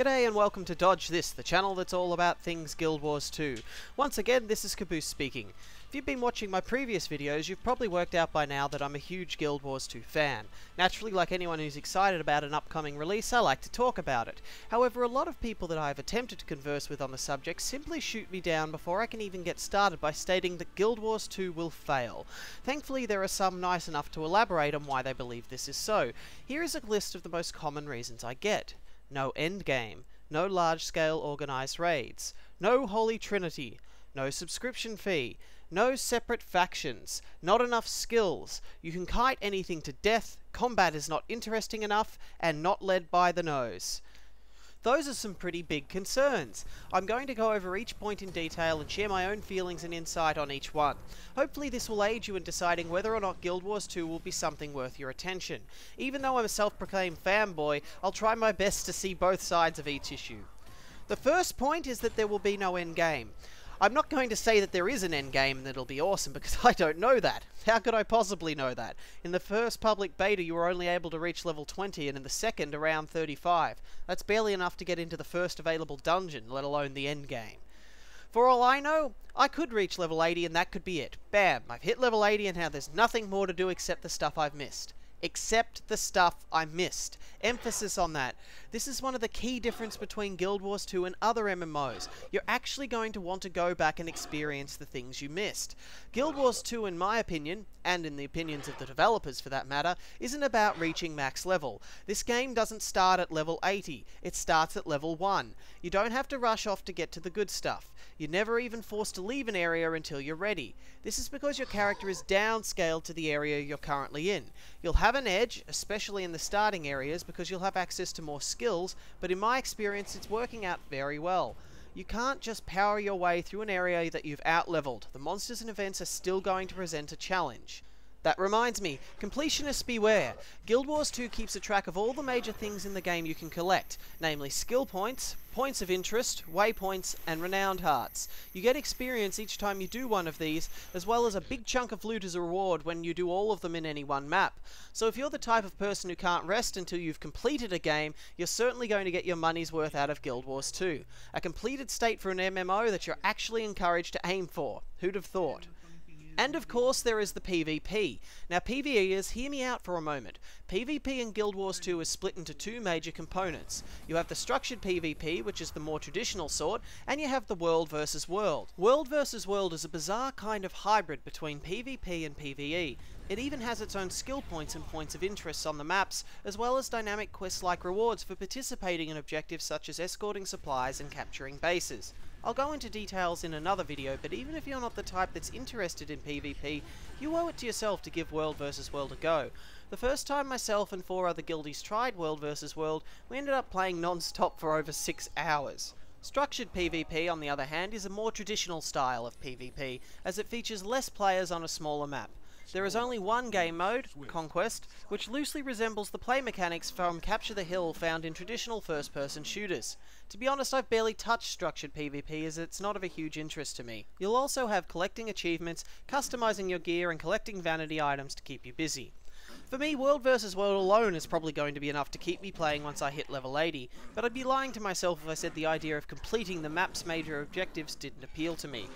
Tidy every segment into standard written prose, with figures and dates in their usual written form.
G'day and welcome to Dodge This, the channel that's all about things Guild Wars 2. Once again, this is Kaaboose speaking. If you've been watching my previous videos, you've probably worked out by now that I'm a huge Guild Wars 2 fan. Naturally, like anyone who's excited about an upcoming release, I like to talk about it. However, a lot of people that I've attempted to converse with on the subject simply shoot me down before I can even get started by stating that Guild Wars 2 will fail. Thankfully, there are some nice enough to elaborate on why they believe this is so. Here is a list of the most common reasons I get. No endgame, no large-scale organised raids, no Holy Trinity, no subscription fee, no separate factions, not enough skills, you can kite anything to death, combat is not interesting enough, and not led by the nose. Those are some pretty big concerns. I'm going to go over each point in detail and share my own feelings and insight on each one. Hopefully this will aid you in deciding whether or not Guild Wars 2 will be something worth your attention. Even though I'm a self-proclaimed fanboy, I'll try my best to see both sides of each issue. The first point is that there will be no endgame. I'm not going to say that there is an endgame and it'll be awesome, because I don't know that. How could I possibly know that? In the first public beta you were only able to reach level 20, and in the second around 35. That's barely enough to get into the first available dungeon, let alone the endgame. For all I know, I could reach level 80 and that could be it. Bam! I've hit level 80 and now there's nothing more to do except the stuff I've missed. Except the stuff I missed. Emphasis on that. This is one of the key differences between Guild Wars 2 and other MMOs. You're actually going to want to go back and experience the things you missed. Guild Wars 2, in my opinion, and in the opinions of the developers for that matter, isn't about reaching max level. This game doesn't start at level 80, it starts at level 1. You don't have to rush off to get to the good stuff. You're never even forced to leave an area until you're ready. This is because your character is downscaled to the area you're currently in. You'll have an edge, especially in the starting areas, because you'll have access to more skills, but in my experience it's working out very well. You can't just power your way through an area that you've out-leveled. The monsters and events are still going to present a challenge. That reminds me, completionists beware. Guild Wars 2 keeps a track of all the major things in the game you can collect, namely skill points, points of interest, waypoints, and renowned hearts. You get experience each time you do one of these, as well as a big chunk of loot as a reward when you do all of them in any one map. So if you're the type of person who can't rest until you've completed a game, you're certainly going to get your money's worth out of Guild Wars 2. A completed state for an MMO that you're actually encouraged to aim for. Who'd have thought? And of course there is the PvP. Now PvEers, hear me out for a moment. PvP in Guild Wars 2 is split into two major components. You have the structured PvP, which is the more traditional sort, and you have the world versus world. World versus world is a bizarre kind of hybrid between PvP and PvE. It even has its own skill points and points of interest on the maps, as well as dynamic quests-like rewards for participating in objectives such as escorting supplies and capturing bases. I'll go into details in another video, but even if you're not the type that's interested in PvP, you owe it to yourself to give World vs World a go. The first time myself and 4 other guildies tried World vs World, we ended up playing non-stop for over 6 hours. Structured PvP, on the other hand, is a more traditional style of PvP, as it features less players on a smaller map. There is only one game mode, Conquest, which loosely resembles the play mechanics from Capture the Hill found in traditional first-person shooters. To be honest, I've barely touched structured PvP as it's not of a huge interest to me. You'll also have collecting achievements, customizing your gear and collecting vanity items to keep you busy. For me, World vs World alone is probably going to be enough to keep me playing once I hit level 80, but I'd be lying to myself if I said the idea of completing the map's major objectives didn't appeal to me.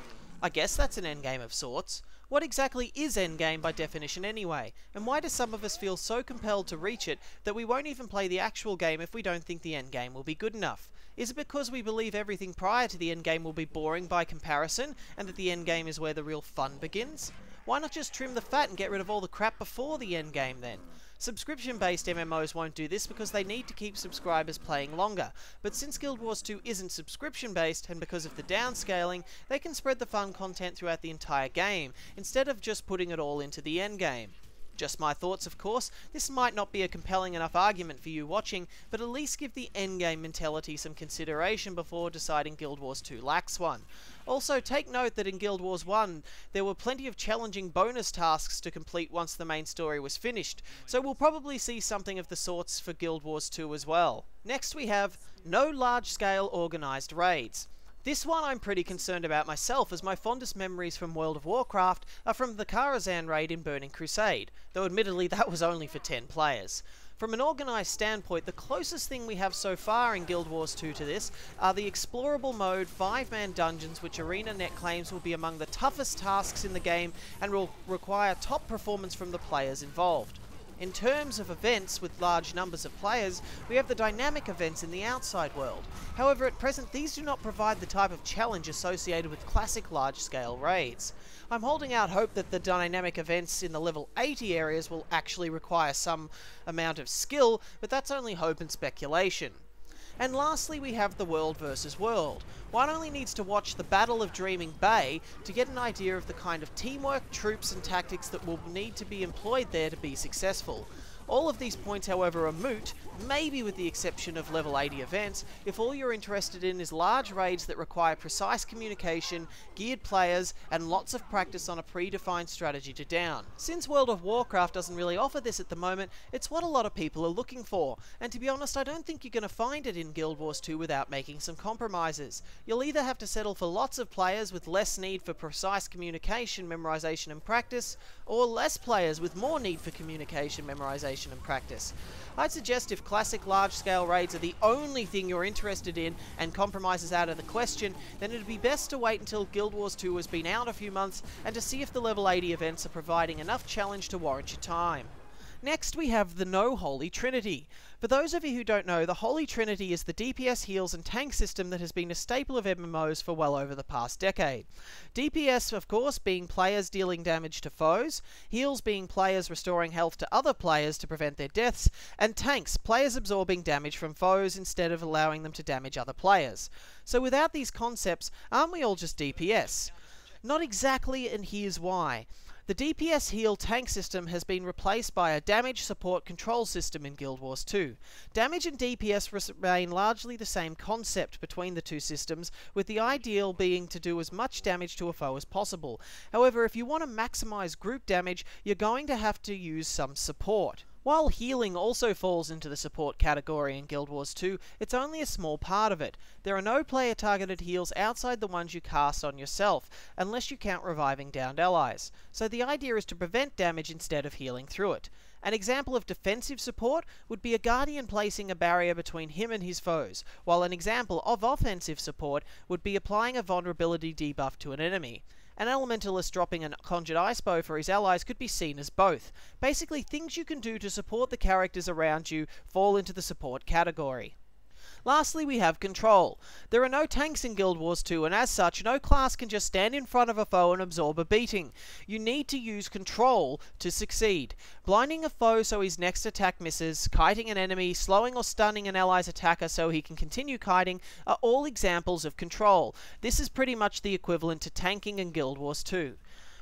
I guess that's an endgame of sorts. What exactly is endgame by definition anyway? And why do some of us feel so compelled to reach it that we won't even play the actual game if we don't think the endgame will be good enough? Is it because we believe everything prior to the endgame will be boring by comparison, and that the endgame is where the real fun begins? Why not just trim the fat and get rid of all the crap before the endgame then? Subscription-based MMOs won't do this because they need to keep subscribers playing longer, but since Guild Wars 2 isn't subscription-based, and because of the downscaling, they can spread the fun content throughout the entire game, instead of just putting it all into the endgame. Just my thoughts, of course. This might not be a compelling enough argument for you watching, but at least give the endgame mentality some consideration before deciding Guild Wars 2 lacks one. Also, take note that in Guild Wars 1, there were plenty of challenging bonus tasks to complete once the main story was finished, so we'll probably see something of the sorts for Guild Wars 2 as well. Next we have no large-scale organised raids. This one I'm pretty concerned about myself, as my fondest memories from World of Warcraft are from the Karazhan raid in Burning Crusade, though admittedly that was only for 10 players. From an organised standpoint, the closest thing we have so far in Guild Wars 2 to this are the explorable mode 5-man dungeons, which ArenaNet claims will be among the toughest tasks in the game and will require top performance from the players involved. In terms of events with large numbers of players, we have the dynamic events in the outside world. However, at present these do not provide the type of challenge associated with classic large-scale raids. I'm holding out hope that the dynamic events in the level 80 areas will actually require some amount of skill, but that's only hope and speculation. And lastly, we have the world versus world. One only needs to watch the Battle of Dreaming Bay to get an idea of the kind of teamwork, troops and tactics that will need to be employed there to be successful. All of these points, however, are moot, maybe with the exception of level 80 events, if all you're interested in is large raids that require precise communication, geared players, and lots of practice on a predefined strategy to down. Since World of Warcraft doesn't really offer this at the moment, it's what a lot of people are looking for, and to be honest, I don't think you're going to find it in Guild Wars 2 without making some compromises. You'll either have to settle for lots of players with less need for precise communication, memorization and practice, or less players with more need for communication, memorization and practice. I'd suggest if classic large-scale raids are the only thing you're interested in and compromises out of the question, then it'd be best to wait until Guild Wars 2 has been out a few months and to see if the level 80 events are providing enough challenge to warrant your time. Next we have the Holy Trinity. For those of you who don't know, the Holy Trinity is the DPS, heals and tank system that has been a staple of MMOs for well over the past decade. DPS, of course, being players dealing damage to foes, heals being players restoring health to other players to prevent their deaths, and tanks, players absorbing damage from foes instead of allowing them to damage other players. So without these concepts, aren't we all just DPS? Not exactly, and here's why. The DPS heal tank system has been replaced by a damage support control system in Guild Wars 2. Damage and DPS remain largely the same concept between the two systems, with the ideal being to do as much damage to a foe as possible. However, if you want to maximize group damage, you're going to have to use some support. While healing also falls into the support category in Guild Wars 2, it's only a small part of it. There are no player-targeted heals outside the ones you cast on yourself, unless you count reviving downed allies. So the idea is to prevent damage instead of healing through it. An example of defensive support would be a Guardian placing a barrier between him and his foes, while an example of offensive support would be applying a vulnerability debuff to an enemy. An Elementalist dropping a Conjured Ice Bow for his allies could be seen as both. Basically, things you can do to support the characters around you fall into the support category. Lastly, we have control. There are no tanks in Guild Wars 2, and as such, no class can just stand in front of a foe and absorb a beating. You need to use control to succeed. Blinding a foe so his next attack misses, kiting an enemy, slowing or stunning an ally's attacker so he can continue kiting are all examples of control. This is pretty much the equivalent to tanking in Guild Wars 2.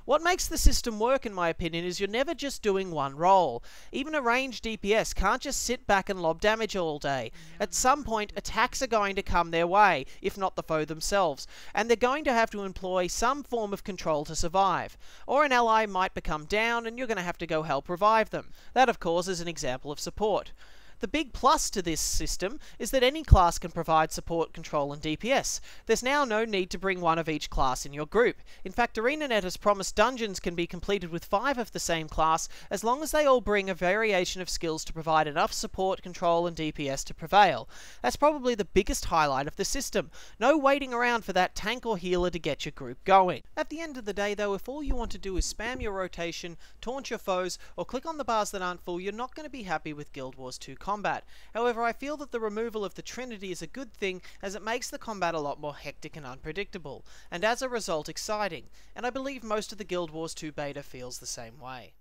What makes the system work, in my opinion, is you're never just doing one role. Even a ranged DPS can't just sit back and lob damage all day. At some point, attacks are going to come their way, if not the foe themselves, and they're going to have to employ some form of control to survive. Or an ally might become down and you're going to have to go help revive them. That, of course, is an example of support. The big plus to this system is that any class can provide support, control and DPS. There's now no need to bring one of each class in your group. In fact, ArenaNet has promised dungeons can be completed with 5 of the same class as long as they all bring a variation of skills to provide enough support, control and DPS to prevail. That's probably the biggest highlight of the system. No waiting around for that tank or healer to get your group going. At the end of the day though, if all you want to do is spam your rotation, taunt your foes, or click on the bars that aren't full, you're not going to be happy with Guild Wars 2 combat. However, I feel that the removal of the Trinity is a good thing, as it makes the combat a lot more hectic and unpredictable, and as a result exciting, and I believe most of the Guild Wars 2 beta feels the same way.